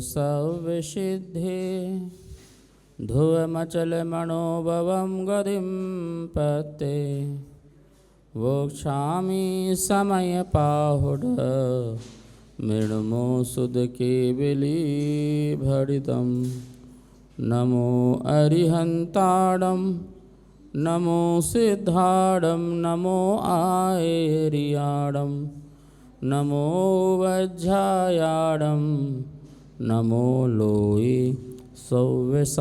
सविसिद्धि धुवमचलमणोभवं गतिं पते वोक्षामि समयपाहुड मृण्मो सुदकेबिलीभरितं नमो अरिहन्ताडं नमो सिद्धाडं नमो आयर्याडं नमो वज्रायाडं नमो लोये सौव्यसाहूणम्।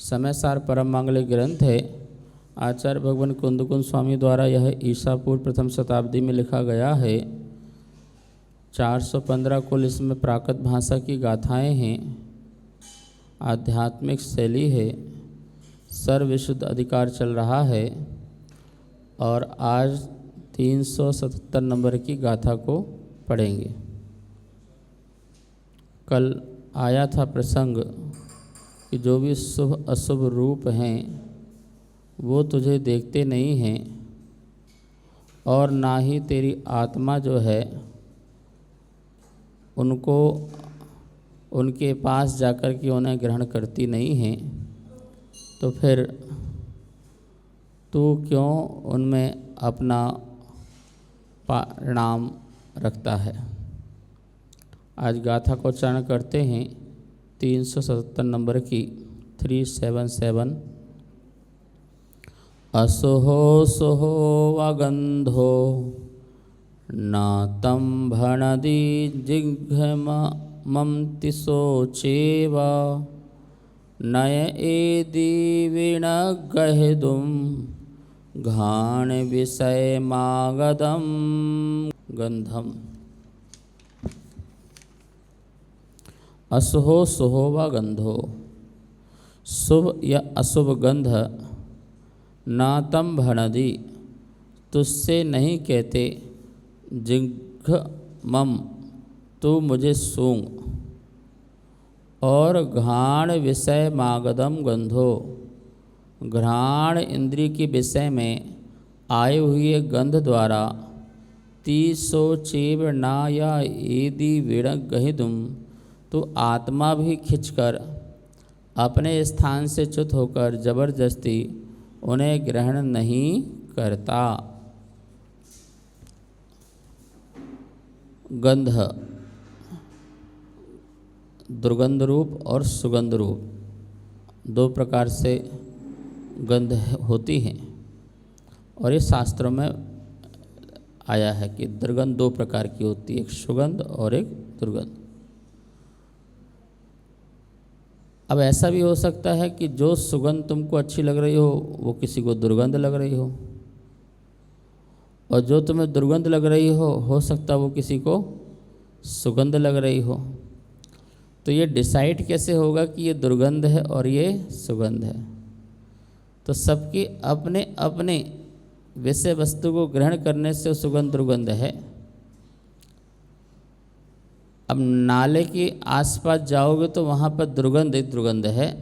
समयसार परम मांगलिक ग्रंथ है। आचार्य भगवान कुंदकुंद स्वामी द्वारा यह ईसा पूर्व प्रथम शताब्दी में लिखा गया है। 415 कुल इसमें प्राकृत भाषा की गाथाएं हैं। आध्यात्मिक शैली है। सर्वविशुद्ध अधिकार चल रहा है और आज 377 नंबर की गाथा को पढ़ेंगे। कल आया था प्रसंग कि जो भी शुभ अशुभ रूप हैं वो तुझे देखते नहीं हैं और ना ही तेरी आत्मा जो है उनको उनके पास जाकर के उन्हें ग्रहण करती नहीं है, तो फिर तू क्यों उनमें अपना परिणाम रखता है। आज गाथा को उच्चारण करते हैं 377 नंबर की 377। असुहो सुहो वगंधो नातं भणदि जिघ्ममति शोचेवा नय एदि विणगहिदुं घाण विषय मागधं गंधम। असुहो सुहो व गंधो, शुभ या अशुभ गंध ना तम भणदि तुझसे नहीं कहते, जिघ्मम तू मुझे सूंघ, और घ्राण विषय मागधम गंधो घ्राण इंद्रिय के विषय में आए हुए गंध द्वारा तीसो चेव ना या एदि विणग गहिदुम तो आत्मा भी खिंचकर अपने स्थान से च्युत होकर जबरदस्ती उन्हें ग्रहण नहीं करता। गंध दुर्गंध रूप और सुगंध रूप दो प्रकार से गंध होती हैं और ये शास्त्रों में आया है कि दुर्गंध दो प्रकार की होती है, एक सुगंध और एक दुर्गंध। अब ऐसा भी हो सकता है कि जो सुगंध तुमको अच्छी लग रही हो वो किसी को दुर्गंध लग रही हो, और जो तुम्हें दुर्गंध लग रही हो सकता है वो किसी को सुगंध लग रही हो। तो ये डिसाइड कैसे होगा कि ये दुर्गंध है और ये सुगंध है। तो सबकी अपने अपने विषय वस्तु को ग्रहण करने से सुगंध दुर्गंध है। अब नाले के आसपास जाओगे तो वहाँ पर दुर्गंध ही दुर्गंध है,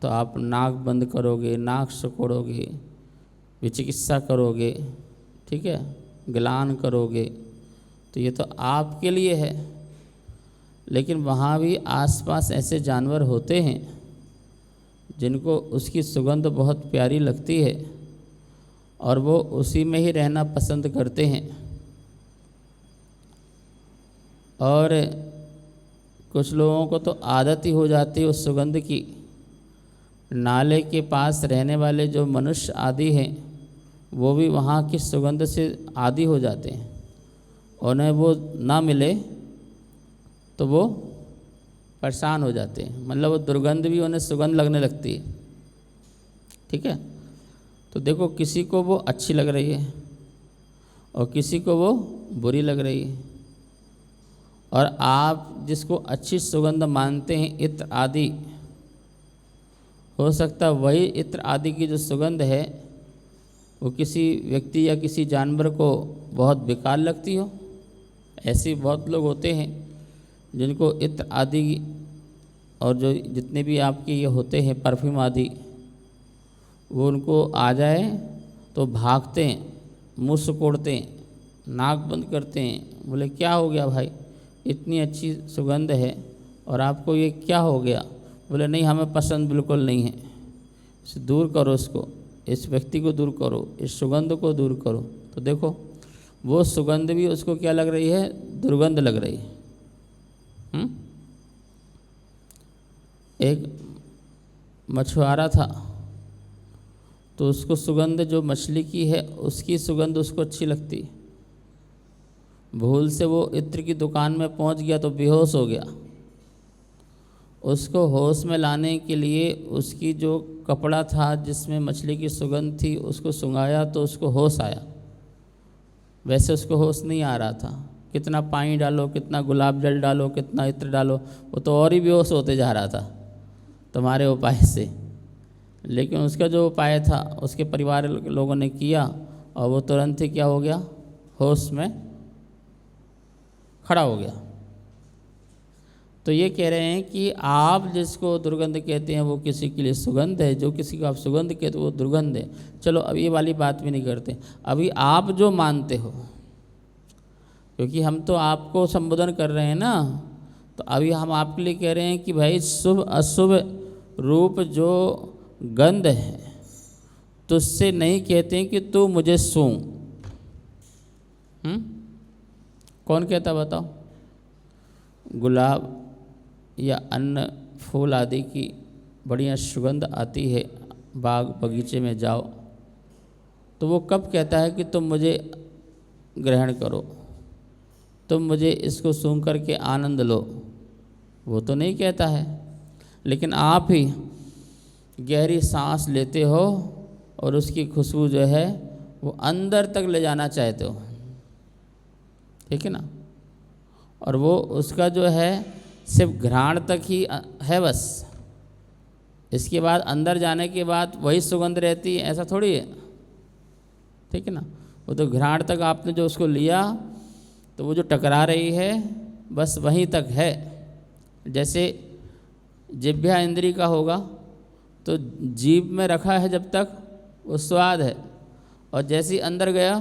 तो आप नाक बंद करोगे, नाक सिकोड़ोगे, विचिकित्सा करोगे, ठीक है, गिलान करोगे, तो ये तो आपके लिए है। लेकिन वहाँ भी आसपास ऐसे जानवर होते हैं जिनको उसकी सुगंध बहुत प्यारी लगती है और वो उसी में ही रहना पसंद करते हैं। और कुछ लोगों को तो आदत ही हो जाती है उस सुगंध की। नाले के पास रहने वाले जो मनुष्य आदि हैं वो भी वहाँ की सुगंध से आदी हो जाते हैं। उन्हें वो ना मिले तो वो परेशान हो जाते हैं, मतलब वो दुर्गंध भी उन्हें सुगंध लगने लगती है। ठीक है, तो देखो किसी को वो अच्छी लग रही है और किसी को वो बुरी लग रही है, और आप जिसको अच्छी सुगंध मानते हैं इत्र आदि, हो सकता है वही इत्र आदि की जो सुगंध है वो किसी व्यक्ति या किसी जानवर को बहुत बेकार लगती हो। ऐसे बहुत लोग होते हैं जिनको इत्र आदि और जो जितने भी आपके ये होते हैं परफ्यूम आदि, वो उनको आ जाए तो भागते हैं, मुँह सिकोड़ते हैं, नाक बंद करते हैं। बोले क्या हो गया भाई, इतनी अच्छी सुगंध है और आपको ये क्या हो गया? बोले नहीं, हमें पसंद बिल्कुल नहीं है, इसे दूर करो, इसको, इस व्यक्ति को दूर करो, इस सुगंध को दूर करो। तो देखो वो सुगंध भी उसको क्या लग रही है? दुर्गंध लग रही है। एक मछुआरा था तो उसको सुगंध जो मछली की है उसकी सुगंध उसको अच्छी लगती। भूल से वो इत्र की दुकान में पहुंच गया तो बेहोश हो गया। उसको होश में लाने के लिए उसकी जो कपड़ा था जिसमें मछली की सुगंध थी उसको सुंघाया तो उसको होश आया। वैसे उसको होश नहीं आ रहा था। कितना पानी डालो, कितना गुलाब जल डालो, कितना इत्र डालो, वो तो और ही बेहोश होते जा रहा था तुम्हारे उपाय से। लेकिन उसका जो उपाय था उसके परिवार के लोगों ने किया और वो तुरंत ही क्या हो गया? होश में खड़ा हो गया। तो ये कह रहे हैं कि आप जिसको दुर्गंध कहते हैं वो किसी के लिए सुगंध है, जो किसी को आप सुगंध कहते हो वो दुर्गंध है। चलो अब ये वाली बात भी नहीं करते। अभी आप जो मानते हो, क्योंकि हम तो आपको संबोधन कर रहे हैं ना, तो अभी हम आपके लिए कह रहे हैं कि भाई शुभ अशुभ रूप जो गंध है तुझसे नहीं कहते हैं कि तू मुझे सूंघ। कौन कहता बताओ? गुलाब या अन्य फूल आदि की बढ़िया सुगंध आती है, बाग बगीचे में जाओ तो वो कब कहता है कि तुम मुझे ग्रहण करो, तुम मुझे इसको सूंघ करके आनंद लो? वो तो नहीं कहता है। लेकिन आप ही गहरी सांस लेते हो और उसकी खुशबू जो है वो अंदर तक ले जाना चाहते हो, ठीक है ना? और वो उसका जो है सिर्फ घ्राण तक ही है बस, इसके बाद अंदर जाने के बाद वही सुगंध रहती है, ऐसा थोड़ी है, ठीक है ना? वो तो घ्राण तक आपने जो उसको लिया तो वो जो टकरा रही है बस वहीं तक है। जैसे जिह्वा इंद्री का होगा तो जीभ में रखा है जब तक वो स्वाद है, और जैसे ही अंदर गया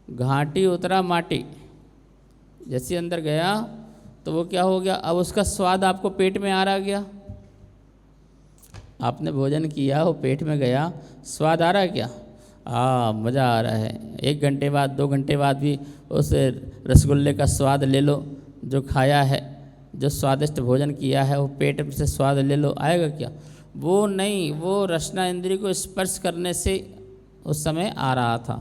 घाटी उतरा माटी, जैसे अंदर गया तो वो क्या हो गया? अब उसका स्वाद आपको पेट में आ रहा गया। आपने भोजन किया, वो पेट में गया, स्वाद आ रहा है क्या? मज़ा आ रहा है। 1 घंटे बाद 2 घंटे बाद भी उस रसगुल्ले का स्वाद ले लो जो खाया है, जो स्वादिष्ट भोजन किया है वो पेट से स्वाद ले लो, आएगा क्या? वो नहीं, वो रसना इंद्री को स्पर्श करने से उस समय आ रहा था।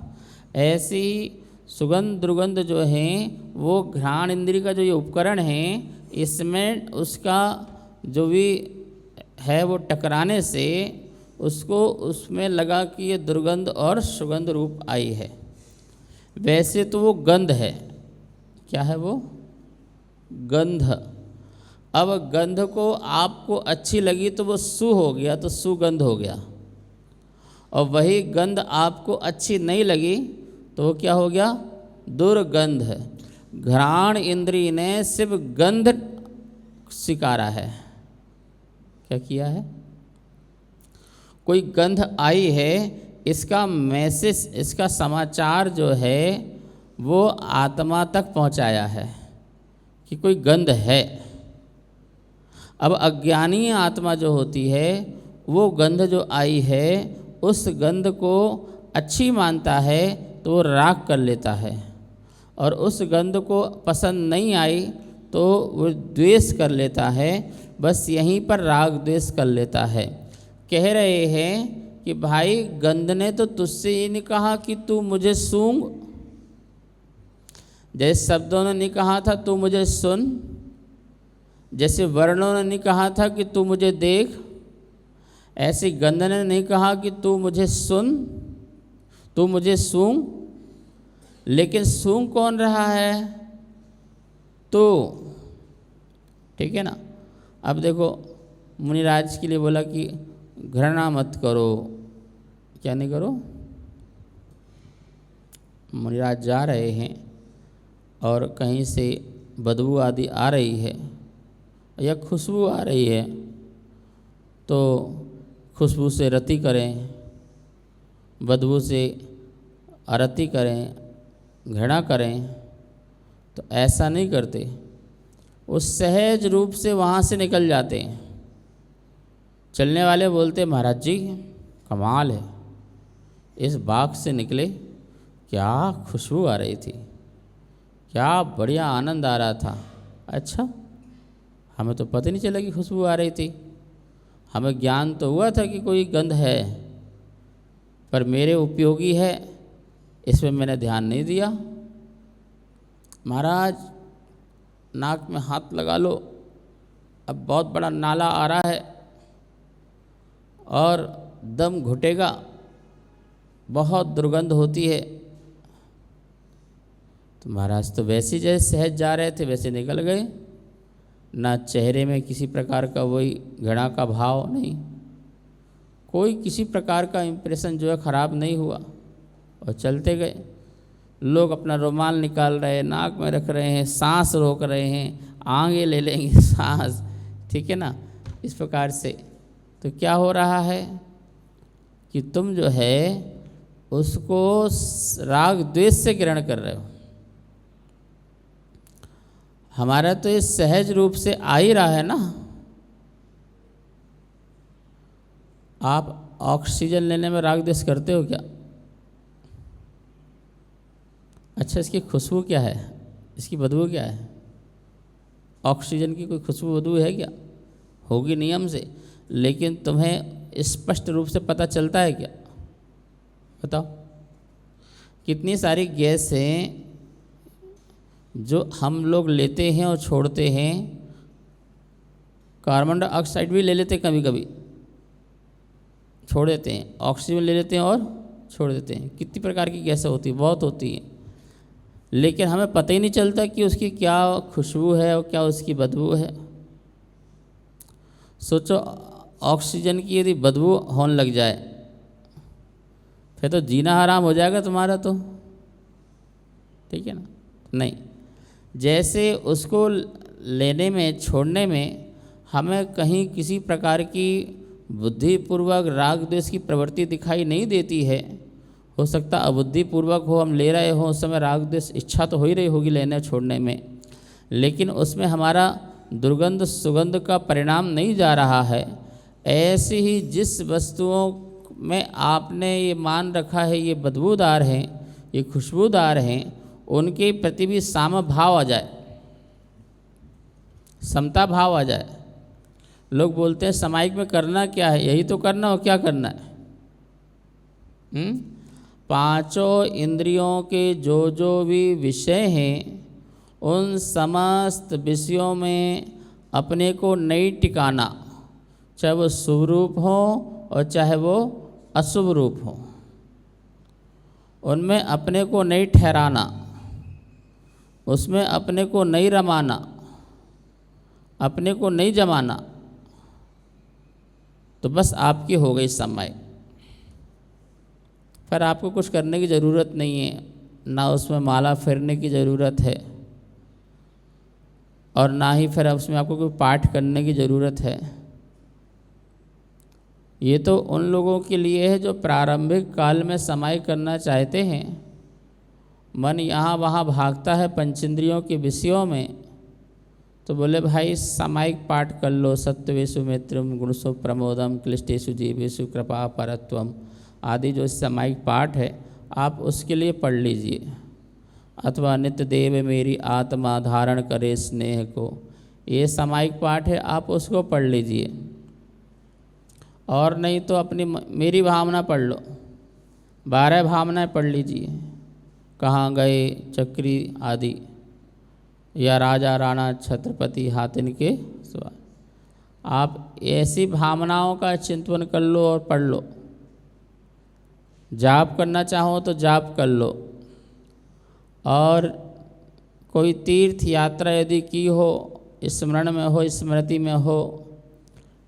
ऐसे ही सुगंध दुर्गंध जो हैं वो घ्राण इंद्री का जो ये उपकरण है इसमें उसका जो भी है वो टकराने से उसको उसमें लगा कि ये दुर्गंध और सुगंध रूप आई है। वैसे तो वो गंध है। क्या है वो? गंध। अब गंध को आपको अच्छी लगी तो वो सु हो गया, तो सुगंध हो गया। और वही गंध आपको अच्छी नहीं लगी तो वो क्या हो गया? दुर्गंध। घ्राण इंद्री ने सिर्फ गंध स्वीकारा है। क्या किया है? कोई गंध आई है, इसका मैसेज, इसका समाचार जो है वो आत्मा तक पहुंचाया है कि कोई गंध है। अब अज्ञानी आत्मा जो होती है वो गंध जो आई है उस गंध को अच्छी मानता है तो वो राग कर लेता है, और उस गंध को पसंद नहीं आई तो वो द्वेष कर लेता है। बस यहीं पर राग द्वेष कर लेता है। कह रहे हैं कि भाई गंध ने तो तुझसे ये नहीं कहा कि तू मुझे सूंघ, जैसे शब्दों ने नहीं कहा था तू मुझे सुन, जैसे वर्णों ने नहीं कहा था कि तू मुझे देख, ऐसे गंध ने नहीं कहा कि तू मुझे सुन, तू मुझे सूंघ। लेकिन सूंघ कौन रहा है? तो ठीक है ना? अब देखो मुनिराज के लिए बोला कि घृणा मत करो। क्या नहीं करो? मुनिराज जा रहे हैं और कहीं से बदबू आदि आ रही है या खुशबू आ रही है तो खुशबू से रति करें, बदबू से अरति करें, घृणा करें तो ऐसा नहीं करते, वो सहज रूप से वहाँ से निकल जाते हैं। चलने वाले बोलते महाराज जी कमाल है, इस बाग से निकले, क्या खुशबू आ रही थी, क्या बढ़िया आनंद आ रहा था। अच्छा, हमें तो पता नहीं चला कि खुशबू आ रही थी, हमें ज्ञान तो हुआ था कि कोई गंध है, पर मेरे उपयोगी है इसमें मैंने ध्यान नहीं दिया। महाराज नाक में हाथ लगा लो, अब बहुत बड़ा नाला आ रहा है और दम घुटेगा, बहुत दुर्गंध होती है। तो महाराज तो वैसे जैसे सहज जा रहे थे वैसे निकल गए, ना चेहरे में किसी प्रकार का वही घृणा का भाव नहीं, कोई किसी प्रकार का इम्प्रेशन जो है ख़राब नहीं हुआ, और चलते गए। लोग अपना रुमाल निकाल रहे हैं, नाक में रख रहे हैं, सांस रोक रहे हैं, आगे ले लेंगे सांस, ठीक है ना, इस प्रकार से। तो क्या हो रहा है कि तुम जो है उसको राग द्वेष से ग्रहण कर रहे हो। हमारा तो ये सहज रूप से आ ही रहा है ना। आप ऑक्सीजन लेने में राग द्वेष करते हो क्या? अच्छा, इसकी खुशबू क्या है, इसकी बदबू क्या है? ऑक्सीजन की कोई खुशबू बदबू है क्या? होगी नियम से, लेकिन तुम्हें स्पष्ट रूप से पता चलता है क्या? बताओ। कितनी सारी गैस हैं जो हम लोग लेते हैं और छोड़ते हैं। कार्बन डाइऑक्साइड भी ले लेते हैं, कभी कभी छोड़ देते हैं, ऑक्सीजन ले लेते हैं और छोड़ देते हैं। कितनी प्रकार की गैसें होती हैं, बहुत होती हैं, लेकिन हमें पता ही नहीं चलता कि उसकी क्या खुशबू है और क्या उसकी बदबू है। सोचो, ऑक्सीजन की यदि बदबू होने लग जाए फिर तो जीना हराम हो जाएगा तुम्हारा, तो ठीक है ना। नहीं, जैसे उसको लेने में छोड़ने में हमें कहीं किसी प्रकार की बुद्धिपूर्वक राग द्वेष की प्रवृत्ति दिखाई नहीं देती है। हो सकता अबुद्धिपूर्वक हो, हम ले रहे हो, उस समय राग द्वेष इच्छा तो हो ही रही होगी लेने छोड़ने में, लेकिन उसमें हमारा दुर्गंध सुगंध का परिणाम नहीं जा रहा है। ऐसे ही जिस वस्तुओं में आपने ये मान रखा है ये बदबूदार हैं, ये खुशबूदार हैं, उनके प्रति भी साम भाव आ जाए, समता भाव आ जाए। लोग बोलते हैं सामायिक में करना क्या है, यही तो करना हो, क्या करना है? पांचों इंद्रियों के जो भी विषय हैं उन समस्त विषयों में अपने को नहीं टिकाना, चाहे वो शुभ रूप हो और चाहे वो अशुभ रूप हो, उनमें अपने को नहीं ठहराना, उसमें अपने को नहीं रमाना, अपने को नहीं जमाना, तो बस आपकी हो गई समय। पर आपको कुछ करने की ज़रूरत नहीं है, ना उसमें माला फेरने की ज़रूरत है और ना ही फिर उसमें आपको कोई पाठ करने की ज़रूरत है। ये तो उन लोगों के लिए है जो प्रारंभिक काल में समाई करना चाहते हैं। मन यहाँ वहाँ भागता है पंचेंद्रियों के विषयों में, तो बोले भाई सामायिक पाठ कर लो, सत्यवेशु मित्रम गुणसु प्रमोदम क्लिष्टेषु जीवेषु कृपा परत्वम आदि जो सामायिक पाठ है आप उसके लिए पढ़ लीजिए। अथवा नित्य देव मेरी आत्मा धारण करे स्नेह को, ये सामायिक पाठ है, आप उसको पढ़ लीजिए। और नहीं तो अपनी मेरी भावना पढ़ लो, 12 भावनाएं पढ़ लीजिए, कहाँ गए चक्री आदि, या राजा राणा छत्रपति हातिन के सवाल। आप ऐसी भावनाओं का चिंतन कर लो और पढ़ लो। जाप करना चाहो तो जाप कर लो, और कोई तीर्थ यात्रा यदि की हो, स्मरण में हो, स्मृति में हो,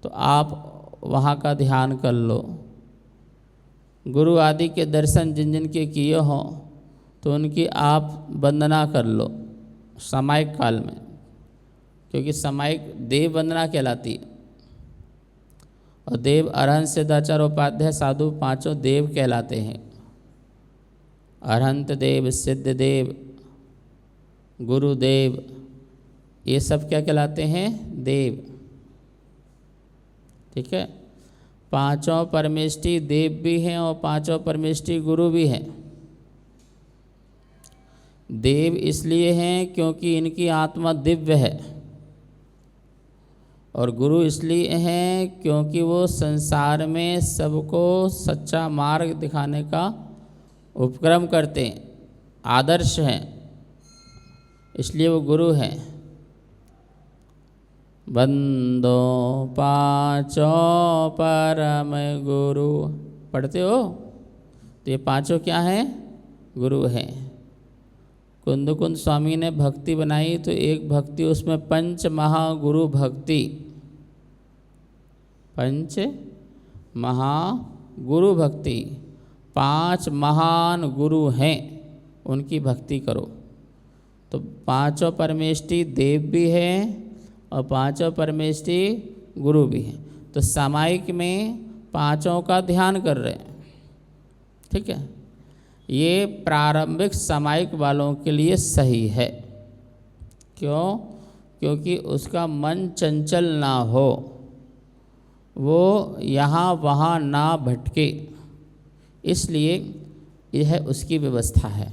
तो आप वहाँ का ध्यान कर लो। गुरु आदि के दर्शन जिन जिन के किए हों तो उनकी आप वंदना कर लो सामायिक काल में, क्योंकि सामायिक देव वंदना कहलाती है। और देव अरहंत सिद्धाचार्य उपाध्याय साधु पांचों देव कहलाते हैं। अरहंत देव, सिद्ध देव, गुरुदेव, ये सब क्या कहलाते हैं? देव। ठीक है। पांचों परमेष्टि देव भी हैं और पांचों परमेष्टि गुरु भी हैं। देव इसलिए हैं क्योंकि इनकी आत्मा दिव्य है, और गुरु इसलिए हैं क्योंकि वो संसार में सबको सच्चा मार्ग दिखाने का उपक्रम करते हैं, आदर्श हैं, इसलिए वो गुरु हैं। बंदो पांचों परम गुरु पढ़ते हो, तो ये पांचों क्या हैं? गुरु हैं। कुंद कुंद स्वामी ने भक्ति बनाई तो एक भक्ति उसमें पंच महागुरु भक्ति, पंच महागुरु भक्ति, पांच महान गुरु हैं, उनकी भक्ति करो। तो पांचों परमेष्टि देव भी हैं और पांचों परमेष्टि गुरु भी हैं। तो सामायिक में पांचों का ध्यान कर रहे हैं। ठीक है। ये प्रारंभिक सामायिक वालों के लिए सही है। क्यों? क्योंकि उसका मन चंचल ना हो, वो यहाँ वहाँ ना भटके, इसलिए यह उसकी व्यवस्था है।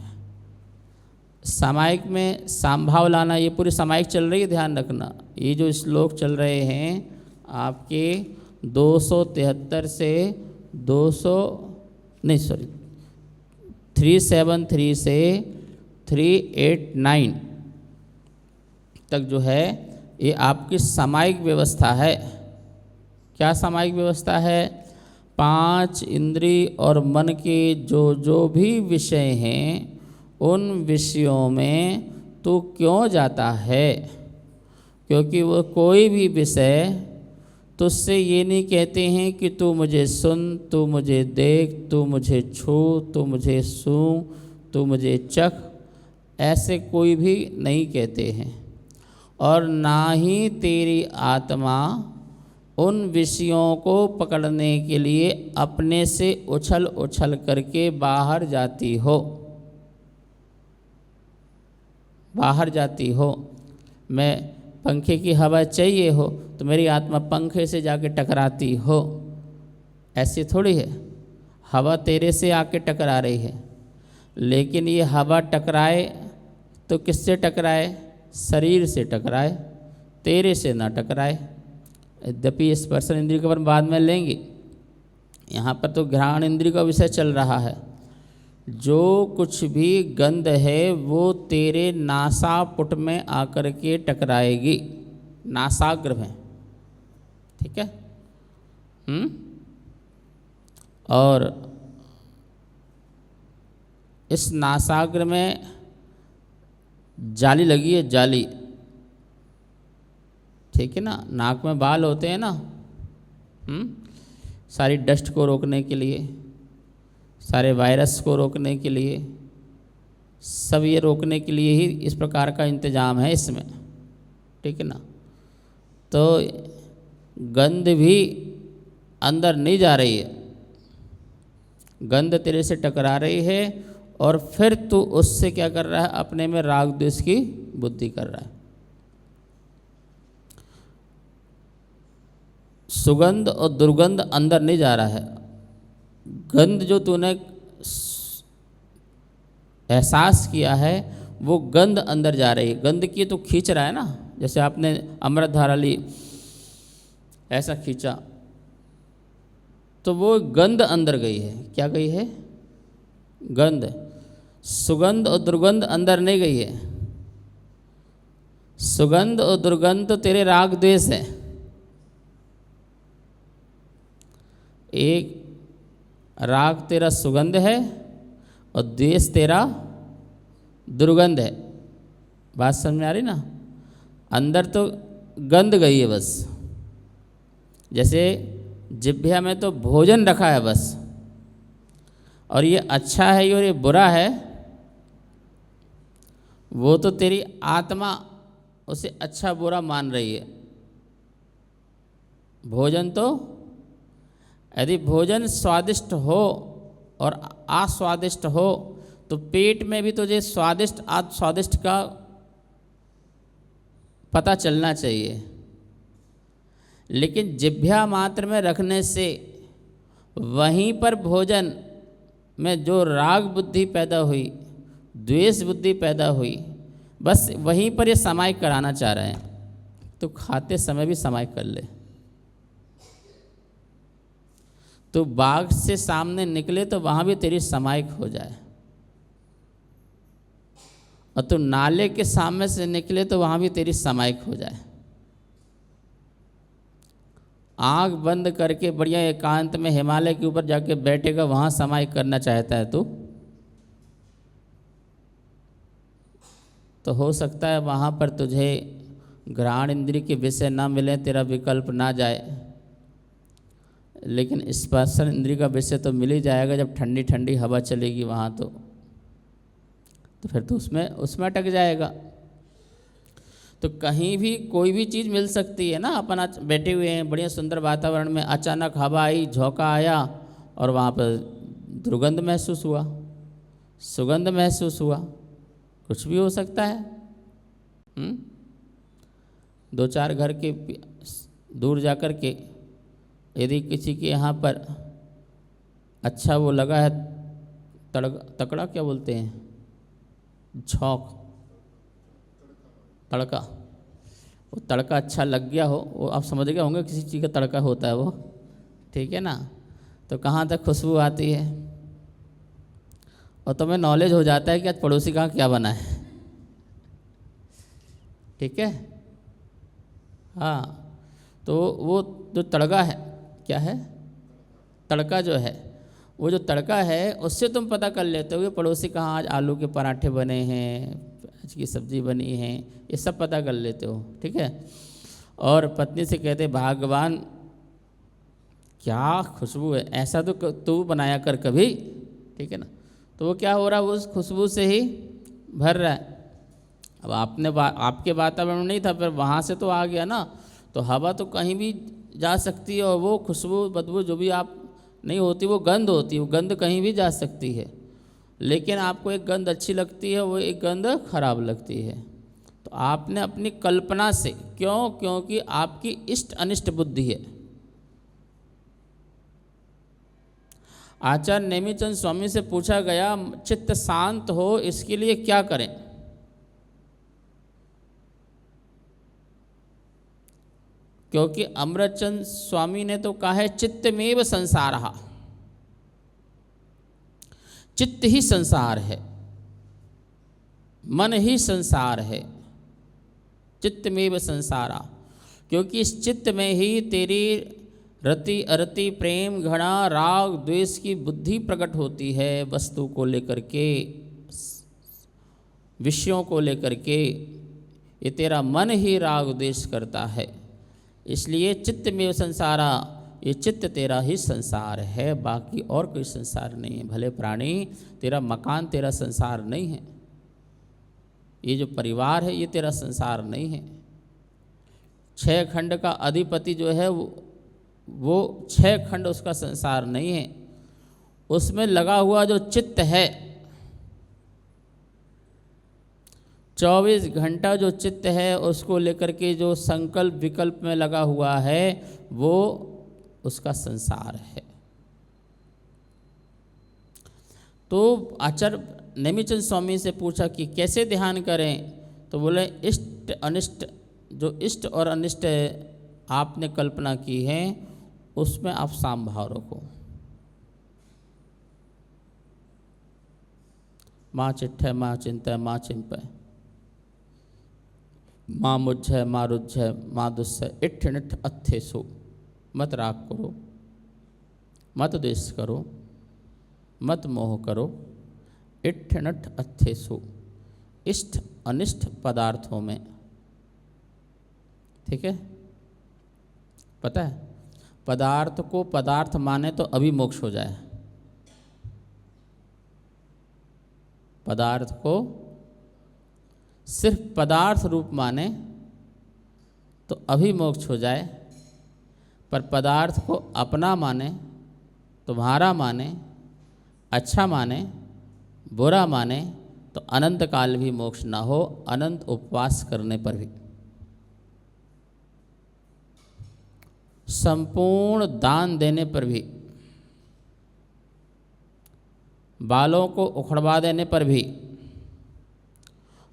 सामायिक में सामभाव लाना, ये पूरी सामायिक चल रही है, ध्यान रखना। ये जो श्लोक चल रहे हैं आपके 273 से 373 से 389 तक जो है ये आपकी सामायिक व्यवस्था है। क्या सामायिक व्यवस्था है? पांच इंद्रिय और मन के जो जो भी विषय हैं उन विषयों में तू क्यों जाता है? क्योंकि वो कोई भी विषय तुझसे ये नहीं कहते हैं कि तू मुझे सुन, तू मुझे देख, तू मुझे छू, तू मुझे सूं, तू मुझे चख, ऐसे कोई भी नहीं कहते हैं। और ना ही तेरी आत्मा उन विषयों को पकड़ने के लिए अपने से उछल उछल करके बाहर जाती हो, बाहर जाती हो। मैं पंखे की हवा चाहिए हो तो मेरी आत्मा पंखे से जाके टकराती हो, ऐसी थोड़ी है। हवा तेरे से आके टकरा रही है, लेकिन ये हवा टकराए तो किससे टकराए? शरीर से टकराए, तेरे से ना टकराए। यद्यपि स्पर्शन इंद्रिय को अपन बाद में लेंगे, यहाँ पर तो घ्राण इंद्रिय का विषय चल रहा है। जो कुछ भी गंध है वो तेरे नासापुट में आकर के टकराएगी, नासाग्र में। ठीक है। और इस नासाग्र में जाली लगी है, जाली। ठीक है ना। नाक में बाल होते हैं ना, सारी डस्ट को रोकने के लिए, सारे वायरस को रोकने के लिए, सब ये रोकने के लिए ही इस प्रकार का इंतजाम है इसमें। ठीक है ना। तो गंध भी अंदर नहीं जा रही है, गंध तेरे से टकरा रही है और फिर तू उससे क्या कर रहा है? अपने में राग द्वेष की बुद्धि कर रहा है। सुगंध और दुर्गंध अंदर नहीं जा रहा है। गंध जो तूने एहसास किया है वो गंध अंदर जा रही है। गंध की तो खींच रहा है ना, जैसे आपने अमृत धारा ली, ऐसा खींचा तो वो गंध अंदर गई है। क्या गई है? गंध। सुगंध और दुर्गंध अंदर नहीं गई है। सुगंध और दुर्गंध तो तेरे राग द्वेष है। एक राग तेरा सुगंध है और द्वेष तेरा दुर्गंध है। बात समझ में आ रही ना? अंदर तो गंध गई है बस। जैसे जिह्वा में तो भोजन रखा है बस, और ये अच्छा है और ये बुरा है, वो तो तेरी आत्मा उसे अच्छा बुरा मान रही है। भोजन तो यदि भोजन स्वादिष्ट हो और अस्वादिष्ट हो तो पेट में भी तुझे स्वादिष्ट स्वादिष्ट का पता चलना चाहिए। लेकिन जिह्वा मात्र में रखने से वहीं पर भोजन में जो राग बुद्धि पैदा हुई, द्वेष बुद्धि पैदा हुई, बस वहीं पर ये समाई कराना चाह रहे हैं। तो खाते समय भी समाई कर ले। तो बाग से सामने निकले तो वहाँ भी तेरी समाइक हो जाए, और तू नाले के सामने से निकले तो वहाँ भी तेरी समाइक हो जाए। आँख बंद करके बढ़िया एकांत में हिमालय के ऊपर जाके बैठेगा, वहाँ समाइक करना चाहता है तू, तो हो सकता है वहाँ पर तुझे घ्राण इंद्रिय के विषय ना मिले, तेरा विकल्प ना जाए, लेकिन स्पर्शन इंद्रिय का विषय तो मिल ही जाएगा। जब ठंडी ठंडी हवा चलेगी वहाँ तो फिर तो उसमें अटक जाएगा। तो कहीं भी कोई भी चीज़ मिल सकती है ना। अपन बैठे हुए हैं बढ़िया सुंदर वातावरण में, अचानक हवा आई, झोंका आया और वहाँ पर दुर्गंध महसूस हुआ, सुगंध महसूस हुआ, कुछ भी हो सकता है। 2-4 घर के दूर जाकर के यदि किसी के यहाँ पर अच्छा वो लगा है तकड़ा क्या बोलते हैं, झोंक, तड़का, वो तड़का अच्छा लग गया हो, वो आप समझ गए होंगे किसी चीज़ का तड़का होता है वो, ठीक है ना। तो कहाँ तक खुशबू आती है और तुम्हें नॉलेज हो जाता है कि आज पड़ोसी कहाँ क्या बना है, ठीक है। हाँ, तो वो जो तड़का है, क्या है, तड़का जो है, वो जो तड़का है उससे तुम पता कर लेते हो कि पड़ोसी कहाँ आज आलू के पराठे बने हैं, आज की सब्ज़ी बनी है, ये सब पता कर लेते हो, ठीक है। और पत्नी से कहते भगवान क्या खुशबू है, ऐसा तो तू बनाया कर कभी, ठीक है ना। तो वो क्या हो रहा है, उस खुशबू से ही भर रहा है। अब आपके वातावरण में नहीं था, फिर वहाँ से तो आ गया ना, तो हवा तो कहीं भी जा सकती है, और वो खुशबू बदबू जो भी आप नहीं होती, वो गंध होती है, वो गंध कहीं भी जा सकती है। लेकिन आपको एक गंध अच्छी लगती है, वो एक गंध खराब लगती है। तो आपने अपनी कल्पना से, क्योंकि आपकी इष्ट अनिष्ट बुद्धि है। आचार्य नेमिचंद स्वामी से पूछा गया, चित्त शांत हो इसके लिए क्या करें। क्योंकि अमृतचंद स्वामी ने तो कहा है चित्तमेव संसारः, चित्त ही संसार है, मन ही संसार है, चित्तमेव संसारः। क्योंकि इस चित्त में ही तेरी रति अरति प्रेम घृणा राग द्वेष की बुद्धि प्रकट होती है, वस्तु को लेकर के, विषयों को लेकर के। ये तेरा मन ही राग द्वेष करता है, इसलिए चित्त में संसारा, ये चित्त तेरा ही संसार है, बाकी और कोई संसार नहीं है। भले प्राणी, तेरा मकान तेरा संसार नहीं है, ये जो परिवार है ये तेरा संसार नहीं है। 6 खंड का अधिपति जो है वो 6 खंड उसका संसार नहीं है। उसमें लगा हुआ जो चित्त है, 24 घंटा जो चित्त है उसको लेकर के जो संकल्प विकल्प में लगा हुआ है, वो उसका संसार है। तो आचार्य नेमिचंद स्वामी से पूछा कि कैसे ध्यान करें, तो बोले इष्ट अनिष्ट, जो इष्ट और अनिष्ट आपने कल्पना की है उसमें आप सामभाव रखो। माँ चिट्ठे माँ चिंता माँ चिंपय, माँ मुझे माँ रुझे माँ दुस्से, इट्ठ निठ अत्थे सो। मत राग करो, मत द्वेष करो, मत मोह करो, इट्ठ नठ अत्थे सो, इष्ट अनिष्ट पदार्थों में, ठीक है। पता है, पदार्थ को पदार्थ माने तो अभी मोक्ष हो जाए, पदार्थ को सिर्फ पदार्थ रूप माने तो अभी मोक्ष हो जाए, पर पदार्थ को अपना माने, तुम्हारा माने, अच्छा माने, बुरा माने तो अनंत काल भी मोक्ष ना हो, अनंत उपवास करने पर भी। संपूर्ण दान देने पर भी, बालों को उखड़वा देने पर भी,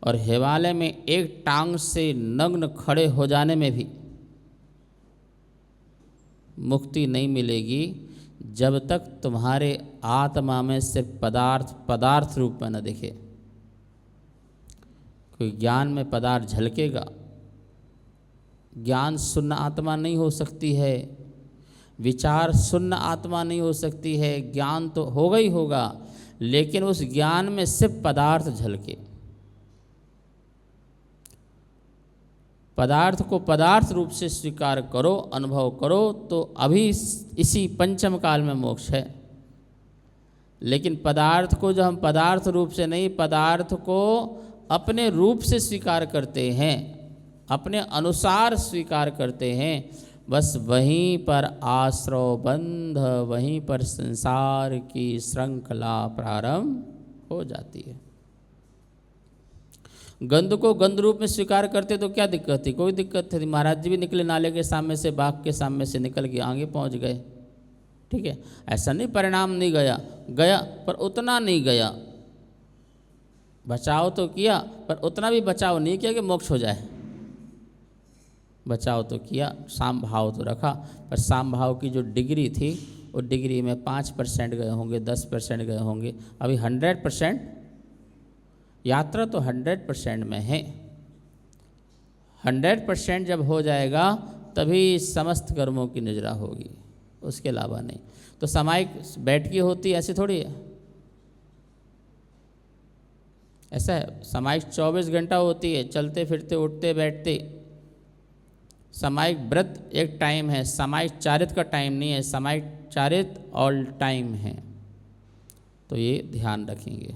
और हिमालय में एक टांग से नग्न खड़े हो जाने में भी मुक्ति नहीं मिलेगी जब तक तुम्हारे आत्मा में सिर्फ पदार्थ रूप में न दिखे। कोई ज्ञान में पदार्थ झलकेगा, ज्ञान शून्य आत्मा नहीं हो सकती है, विचार शून्य आत्मा नहीं हो सकती है। ज्ञान तो होगा ही होगा, लेकिन उस ज्ञान में सिर्फ पदार्थ झलके। पदार्थ को पदार्थ रूप से स्वीकार करो, अनुभव करो, तो अभी इसी पंचम काल में मोक्ष है। लेकिन पदार्थ को जो हम पदार्थ रूप से नहीं, पदार्थ को अपने रूप से स्वीकार करते हैं, अपने अनुसार स्वीकार करते हैं, बस वहीं पर आश्रव बंध, वहीं पर संसार की श्रृंखला प्रारंभ हो जाती है। गंध को गंध रूप में स्वीकार करते तो क्या दिक्कत थी? कोई दिक्कत थी? महाराज जी भी निकले नाले के सामने से, बाघ के सामने से निकल के आगे पहुंच गए, ठीक है। ऐसा नहीं परिणाम नहीं गया, गया पर उतना नहीं गया। बचाव तो किया पर उतना भी बचाव नहीं किया कि मोक्ष हो जाए। बचाव तो किया, साम भाव तो रखा, पर साम भाव की जो डिग्री थी वो डिग्री में 5% गए होंगे, 10% गए होंगे। अभी 100%, यात्रा तो 100% में है। 100% जब हो जाएगा तभी समस्त कर्मों की निजरा होगी, उसके अलावा नहीं। तो सामायिक बैठकी होती ऐसी थोड़ी है, ऐसा है। सामायिक 24 घंटा होती है, चलते फिरते उठते बैठते। सामायिक व्रत एक टाइम है, सामायिक चारित का टाइम नहीं है। सामायिक चारित ऑल टाइम है, तो ये ध्यान रखेंगे।